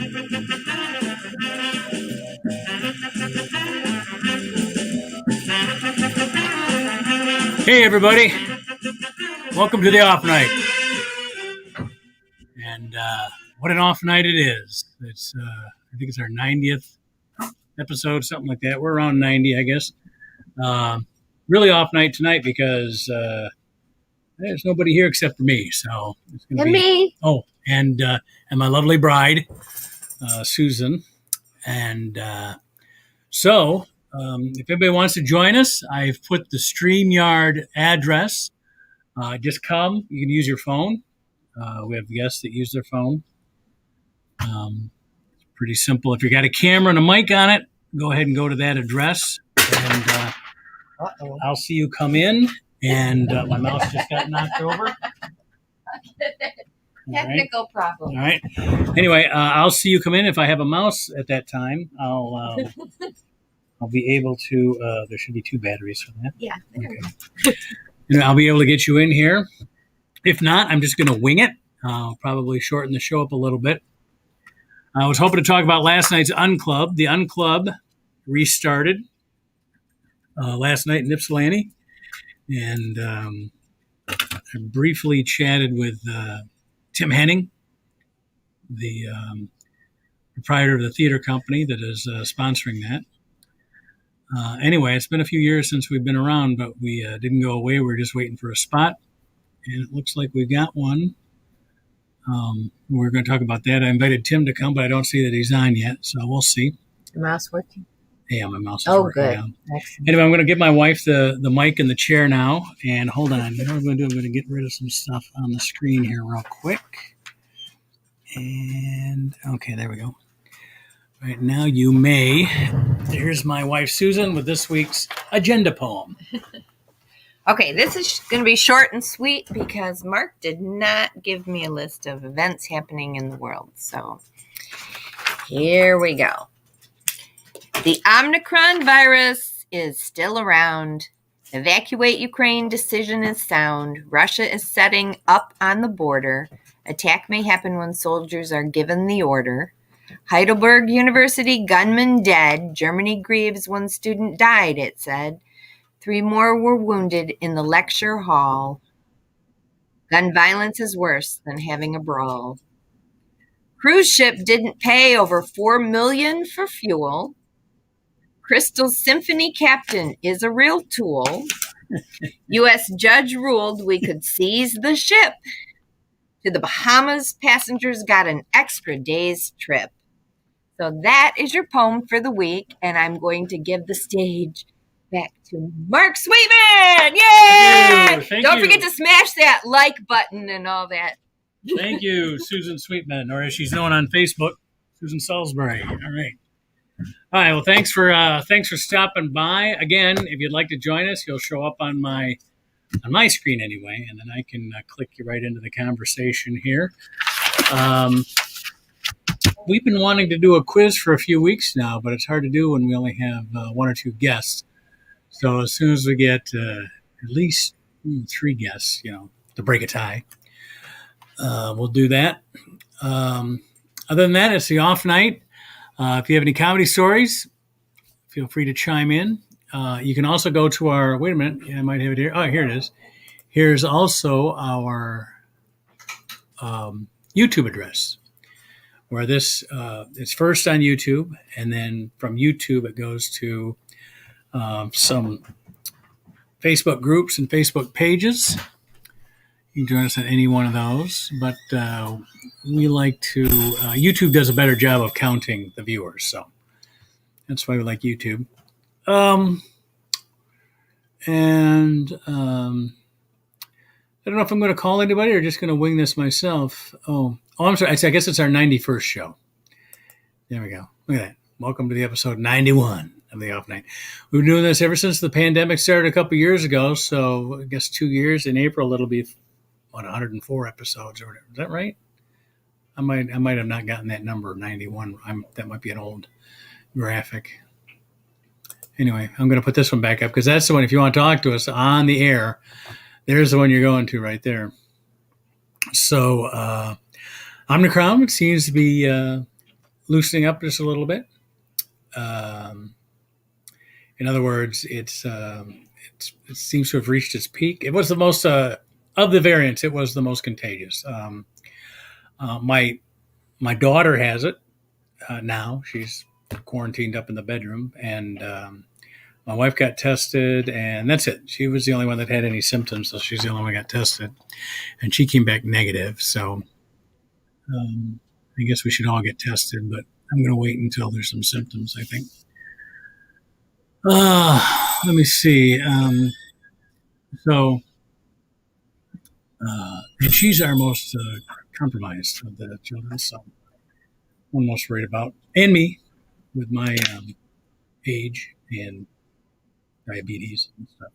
Hey, everybody. Welcome to the off night. And what an off night it is. It's I think it's our 90th episode, something like that. We're around 90, I guess. Really off night tonight because there's nobody here except for me. So it's going to be me. Oh, and my lovely bride, Susan. And so if anybody wants to join us, I've put the StreamYard address. Just come. You can use your phone. We have guests that use their phone. Pretty simple. If you got a camera and a mic on it, go ahead and go to that address. And I'll see you come in. And my mouse just got knocked over. Technical problem. All right. Anyway, I'll see you come in. If I have a mouse at that time, I'll be able to. There should be 2 batteries for that. Yeah. Okay. I'll be able to get you in here. If not, I'm just going to wing it. I'll probably shorten the show up a little bit. I was hoping to talk about last night's Unclub. The Unclub restarted last night in Ypsilanti. And I briefly chatted with Tim Henning, the proprietor of the theater company that is sponsoring that. Anyway, it's been a few years since we've been around, but we didn't go away. We're just waiting for a spot. And it looks like we got one. We're going to talk about that. I invited Tim to come, but I don't see that he's on yet, so we'll see. The mouse working? Yeah, my mouse is working good. now. Anyway, I'm going to give my wife the mic and the chair now. And hold on. You know what I'm going to do? I'm going to get rid of some stuff on the screen here real quick. And, okay, there we go. Right now, you may. Here's my wife, Susan, with this week's agenda poem. Okay, this is going to be short and sweet because Mark did not give me a list of events happening in the world. So here we go. The Omicron virus is still around. Evacuate Ukraine decision is sound. Russia is setting up on the border. Attack may happen when soldiers are given the order. Heidelberg University gunman dead. Germany grieves one student died, it said. 3 more were wounded in the lecture hall. Gun violence is worse than having a brawl. Cruise ship didn't pay over $4 million for fuel. Crystal Symphony captain is a real tool. U.S. judge ruled we could seize the ship. To the Bahamas, passengers got an extra day's trip. So that is your poem for the week, and I'm going to give the stage back to Mark Sweetman. Yay! Thank Don't you. forget to smash that like button and all that. Thank you, Susan Sweetman, or as she's known on Facebook, Susan Salisbury. All right. All right. Well, thanks for stopping by. Again, if you'd like to join us, you'll show up on my screen anyway, and then I can click you right into the conversation here. We've been wanting to do a quiz for a few weeks now, but it's hard to do when we only have 1 or 2 guests. So as soon as we get at least 3 guests, to break a tie, we'll do that. Other than that, it's the off night. If you have any comedy stories, feel free to chime in. You can also go to our, wait a minute, I might have it here. Oh, here it is. Here's also our YouTube address, where this, it's first on YouTube, and then from YouTube it goes to some Facebook groups and Facebook pages. You can join us on any one of those, but we like to, YouTube does a better job of counting the viewers, so that's why we like YouTube. And I don't know if I'm going to call anybody or just going to wing this myself. Oh, I'm sorry. I guess it's our 91st show. There we go. Look at that. Welcome to the episode 91 of the Off Night. We've been doing this ever since the pandemic started a couple years ago. So I guess 2 years. In April, it'll be 104 episodes or whatever. Is that right? I might have not gotten that number, 91. That might be an old graphic. Anyway, I'm going to put this one back up because that's the one. If you want to talk to us on the air, there's the one you're going to right there. So Omicron seems to be loosening up just a little bit. Um, in other words, it seems to have reached its peak. It was the most of the variants. It was the most contagious. My daughter has it now. She's quarantined up in the bedroom, and my wife got tested, and that's it. She was the only one that had any symptoms, so she's the only one that got tested, and she came back negative. So I guess we should all get tested, but I'm going to wait until there's some symptoms, I think. Let me see. So, and she's our most compromised of the children, so I'm most worried about. And me, with my age and diabetes and stuff.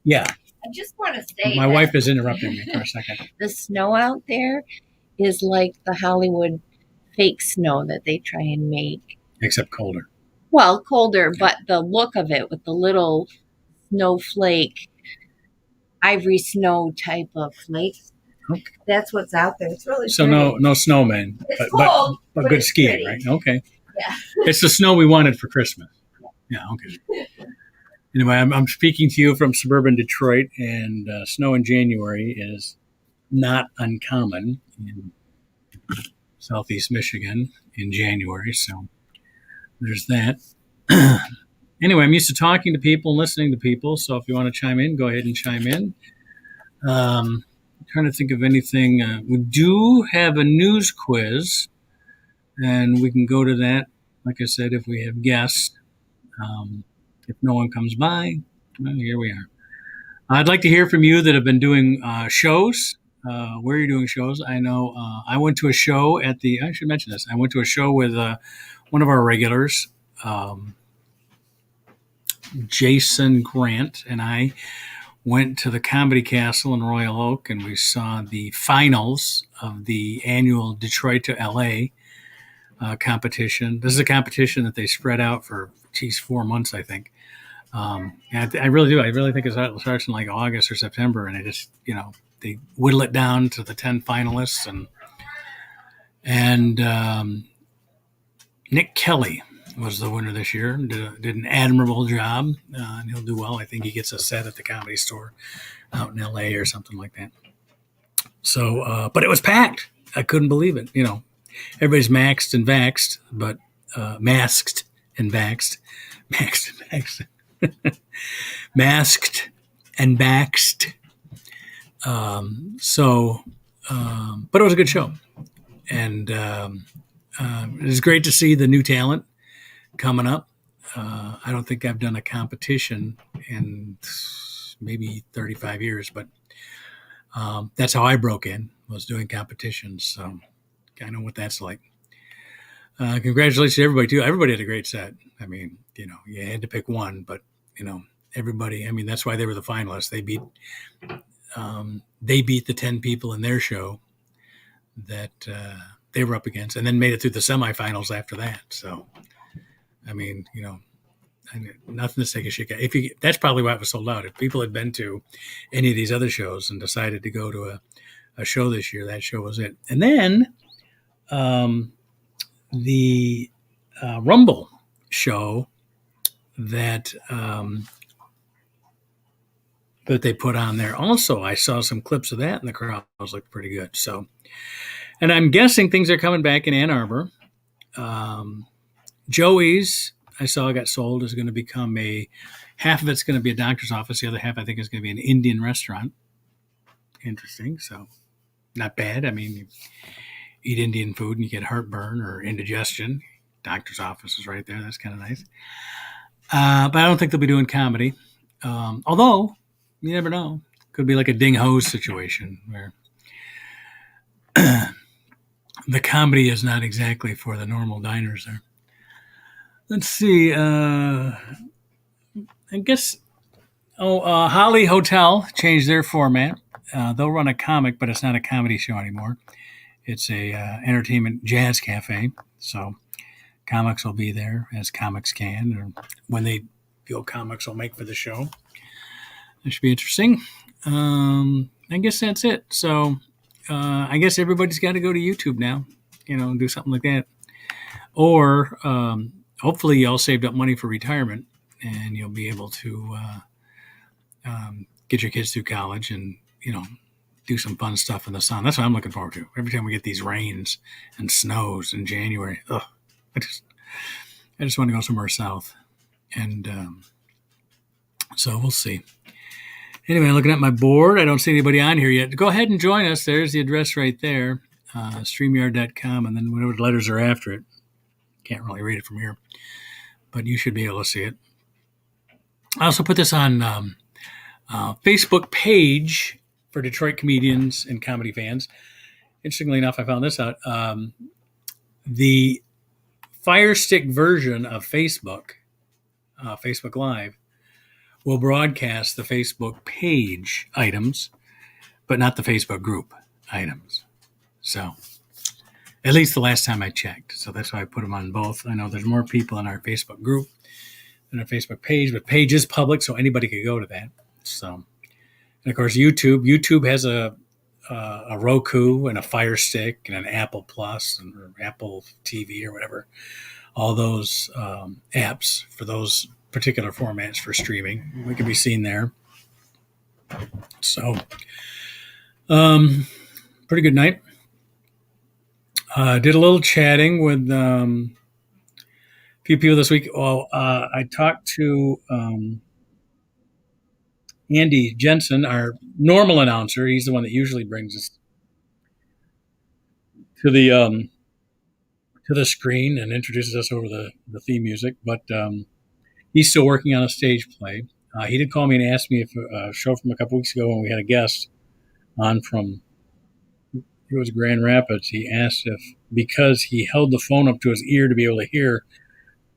Yeah. I just want to say my wife is interrupting me for a second. The snow out there is like the Hollywood fake snow that they try and make. Except colder. Well, colder, but the look of it with the little snowflake, ivory snow type of flakes. Okay. That's what's out there. It's really so pretty. no snowmen, It's cold, but but good it's skiing, pretty. right? Okay. Yeah. It's the snow we wanted for Christmas. Yeah, okay. Anyway, I'm speaking to you from suburban Detroit, and snow in January is not uncommon in southeast Michigan in January, so there's that. Anyway, I'm used to talking to people and listening to people, so if you want to chime in, go ahead and chime in. I'm trying to think of anything. We do have a news quiz, and we can go to that, like I said, if we have guests. If no one comes by, well, here we are. I'd like to hear from you that have been doing shows. Where you're doing shows. I know I went to a show I should mention this. I went to a show with one of our regulars, Jason Grant, and I went to the Comedy Castle in Royal Oak, and we saw the finals of the annual Detroit to LA competition. This is a competition that they spread out for 4 months, I think. And I really do. I really think it starts in like August or September, and they whittle it down to the 10 finalists, and Nick Kelly was the winner this year. Did an admirable job, and he'll do well. I think he gets a set at the Comedy Store out in L.A. or something like that. So, but it was packed. I couldn't believe it. Everybody's maxed and vaxxed, but masked and vaxxed, maxed and vaxxed, masked and vaxxed. But it was a good show, and it was great to see the new talent coming up. I don't think I've done a competition in maybe 35 years, but that's how I broke in, was doing competitions. So I know what that's like. Congratulations to everybody too. Everybody had a great set. I mean, you had to pick one, but everybody. I mean, that's why they were the finalists. They beat the 10 people in their show that they were up against, and then made it through the semifinals after that. So, I mean, nothing to take a shake at. That's probably why it was sold out. If people had been to any of these other shows and decided to go to a show this year, that show was it. And then the Rumble show that they put on there. Also, I saw some clips of that, and the crowd looked pretty good. So, and I'm guessing things are coming back in Ann Arbor. Joey's, I saw, got sold, is going to become half of it's going to be a doctor's office. The other half, I think, is going to be an Indian restaurant. Interesting. So, not bad. I mean, you eat Indian food and you get heartburn or indigestion. Doctor's office is right there. That's kind of nice. But I don't think they'll be doing comedy. Although, you never know. Could be like a Ding Hose situation where the comedy is not exactly for the normal diners there. Let's see. I guess. Holly Hotel changed their format. They'll run a comic, but it's not a comedy show anymore. It's a entertainment jazz cafe. So comics will be there as comics can, or when they feel comics will make for the show. That should be interesting. I guess that's it. So I guess everybody's got to go to YouTube now, and do something like that. Or hopefully, y'all saved up money for retirement, and you'll be able to get your kids through college and do some fun stuff in the sun. That's what I'm looking forward to. Every time we get these rains and snows in January, I just want to go somewhere south, and so we'll see. Anyway, looking at my board, I don't see anybody on here yet. Go ahead and join us. There's the address right there, StreamYard.com, and then whatever the letters are after it. Can't really read it from here, but you should be able to see it. I also put this on Facebook page for Detroit comedians and comedy fans. Interestingly enough, I found this out. The Fire Stick version of Facebook, Facebook Live, will broadcast the Facebook page items, but not the Facebook group items. So, at least the last time I checked. So that's why I put them on both. I know there's more people in our Facebook group than our Facebook page, but page is public, so anybody could go to that. So, and of course, YouTube. YouTube has a Roku and a Fire Stick and an Apple Plus or Apple TV or whatever. All those apps for those particular formats for streaming. We can be seen there. So, pretty good night. Did a little chatting with a few people this week. Well, I talked to Andy Jensen, our normal announcer. He's the one that usually brings us to the screen and introduces us over the theme music. But he's still working on a stage play. He did call me and ask me if a show from a couple weeks ago when we had a guest on from, it was Grand Rapids. He asked if, because he held the phone up to his ear to be able to hear,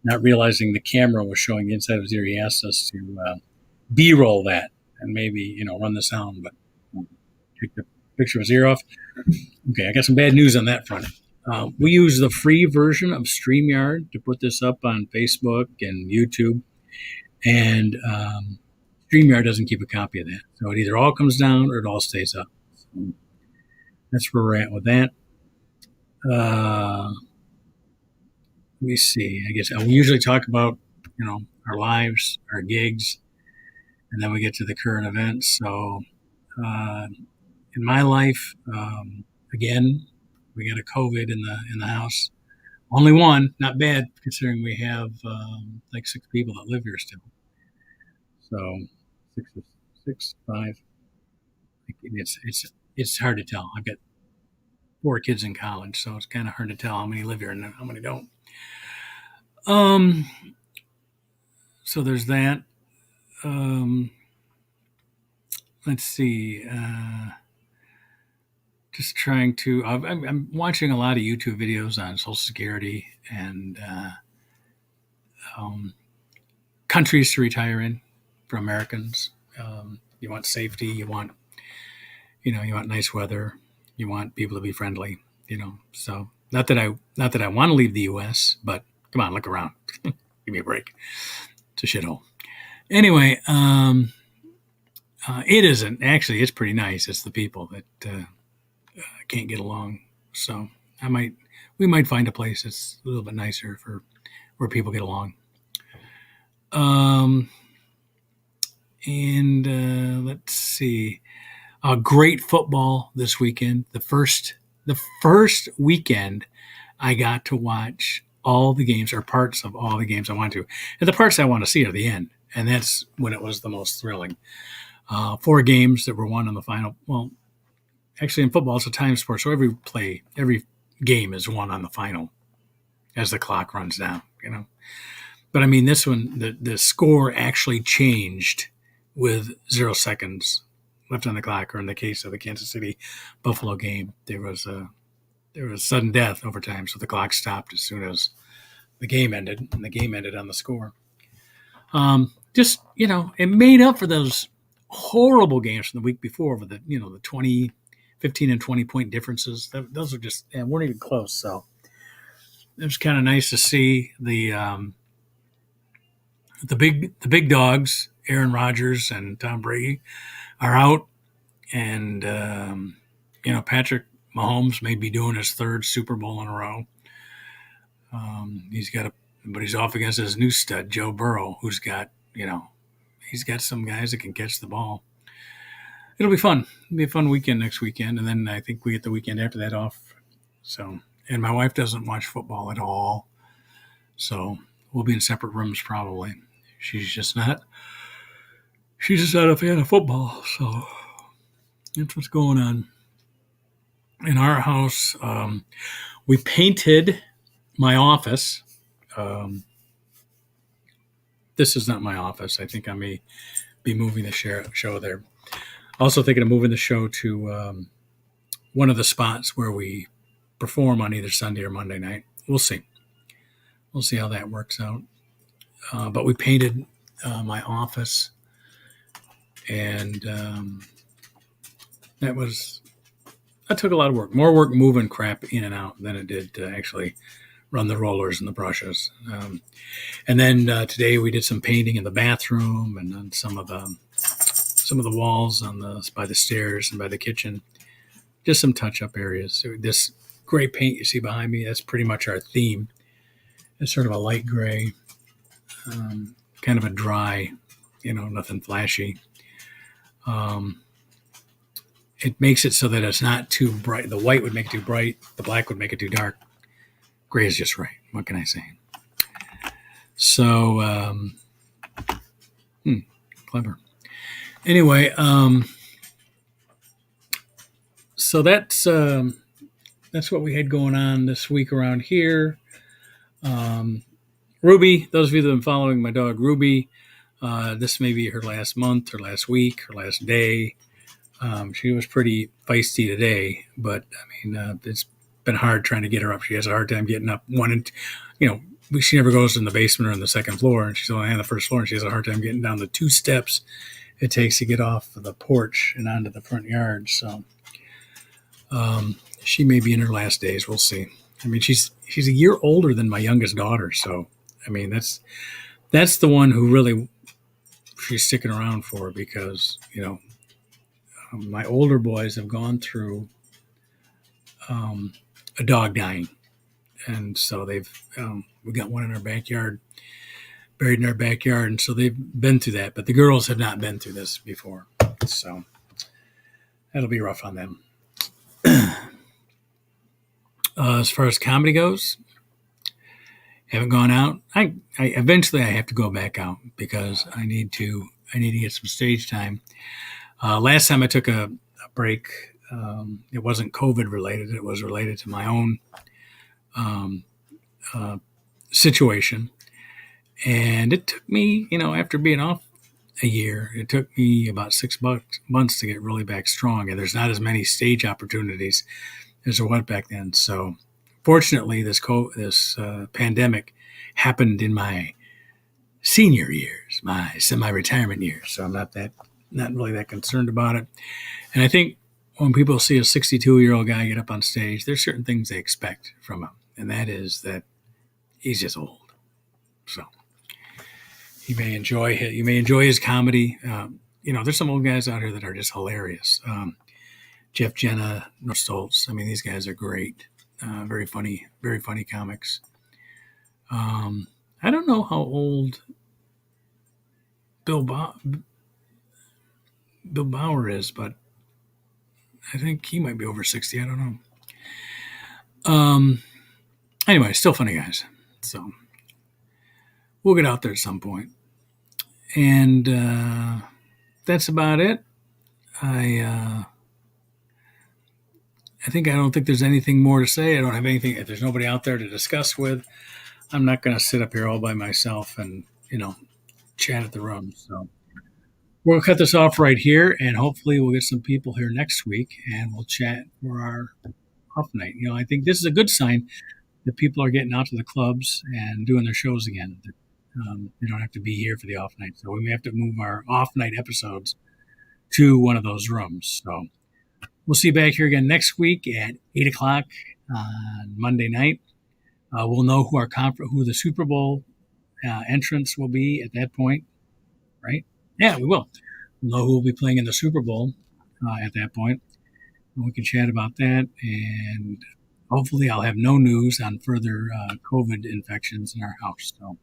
not realizing the camera was showing the inside of his ear, he asked us to B-roll that and maybe, run the sound, but take the picture of his ear off. Okay, I got some bad news on that front. We use the free version of StreamYard to put this up on Facebook and YouTube, and StreamYard doesn't keep a copy of that. So it either all comes down or it all stays up. So that's where we're at with that. Let me see. I guess we usually talk about, our lives, our gigs, and then we get to the current events. So in my life, again, we got a COVID in the house. Only one, not bad considering we have like 6 people that live here still. So 6, 5. It's hard to tell. I've got 4 kids in college, so it's kind of hard to tell how many live here and how many don't. So there's that. Let's see. Just trying to. I'm watching a lot of YouTube videos on Social Security and countries to retire in for Americans. You want safety. You want nice weather. You want people to be friendly. So not that I want to leave the U.S., but come on, look around. Give me a break. It's a shithole. Anyway, it isn't. Actually, it's pretty nice. It's the people that can't get along. So we might find a place that's a little bit nicer for where people get along. And let's see. Great football this weekend. The first weekend I got to watch all the games or parts of all the games I want to. And the parts I want to see are the end. And that's when it was the most thrilling. 4 games that were won in the final. Well, actually in football, it's a time sport. So every game is won on the final as the clock runs down, But I mean, this one, the score actually changed with 0 seconds left on the clock, or in the case of the Kansas City Buffalo game, there was sudden death overtime, so the clock stopped as soon as the game ended, and the game ended on the score. It made up for those horrible games from the week before with the 15 and 20 point differences. Those are just weren't even close. So it was kind of nice to see the big dogs, Aaron Rodgers and Tom Brady, are out, and Patrick Mahomes may be doing his third Super Bowl in a row. But he's off against his new stud, Joe Burrow, who's got, he's got some guys that can catch the ball. It'll be fun. It'll be a fun weekend next weekend, and then I think we get the weekend after that off. So, and my wife doesn't watch football at all, so we'll be in separate rooms probably. She's just not. She's just not a fan of football, so that's what's going on. In our house, we painted my office. This is not my office. I think I may be moving the show there. Also thinking of moving the show to one of the spots where we perform on either Sunday or Monday night. We'll see. We'll see how that works out. But we painted my office, and that took a lot of work. More work moving crap in and out than it did to actually run the rollers and the brushes. And then today we did some painting in the bathroom and on some of the walls by the stairs and by the kitchen. Just some touch-up areas. So this gray paint you see behind me, that's pretty much our theme. It's sort of a light gray, kind of a dry, nothing flashy. It makes it so that it's not too bright. The white would make it too bright. The black would make it too dark. Gray is just right. What can I say? So, clever. Anyway, so that's what we had going on this week around here. Ruby, those of you that have been following my dog Ruby, this may be her last month, her last week, her last day. She was pretty feisty today, but I mean, it's been hard trying to get her up. She has a hard time getting up she never goes in the basement or on the second floor, and she's only on the first floor, and she has a hard time getting down the 2 steps it takes to get off the porch and onto the front yard. So she may be in her last days. We'll see. I mean, she's a year older than my youngest daughter, so I mean that's the one who really she's sticking around for, because my older boys have gone through a dog dying, and so we got one in our backyard, buried in our backyard, and so they've been through that. But the girls have not been through this before, so that'll be rough on them. As far as comedy goes, haven't gone out. I eventually I have to go back out because I need to get some stage time. Last time I took a break, it wasn't COVID related. It was related to my own situation. And it took me, after being off a year, it took me about 6 months to get really back strong. And there's not as many stage opportunities as there was back then. So fortunately, this pandemic happened in my senior years, my semi-retirement years. So I'm not really that concerned about it. And I think when people see a 62-year-old guy get up on stage, there's certain things they expect from him. And that is that he's just old. So you may enjoy his comedy. There's some old guys out here that are just hilarious. Jeff Jenna, North Stoltz. I mean, these guys are great. Very funny comics. I don't know how old Bill Bauer is, but I think he might be over 60. I don't know. Anyway, still funny guys. So we'll get out there at some point. And that's about it. I don't think there's anything more to say. I don't have anything. If there's nobody out there to discuss with, I'm not going to sit up here all by myself and, chat at the room. So we'll cut this off right here, and hopefully we'll get some people here next week and we'll chat for our off night. I think this is a good sign that people are getting out to the clubs and doing their shows again. They don't have to be here for the off night. So we may have to move our off night episodes to one of those rooms. So we'll see you back here again next week at 8 o'clock on Monday night. We'll know who the Super Bowl entrants will be at that point, right? Yeah, we will. We'll know who will be playing in the Super Bowl at that point. We can chat about that, and hopefully, I'll have no news on further COVID infections in our house. So,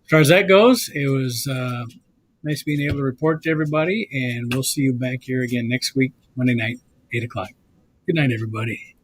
as far as that goes, it was nice being able to report to everybody, and we'll see you back here again next week, Monday night, 8 o'clock. Good night, everybody.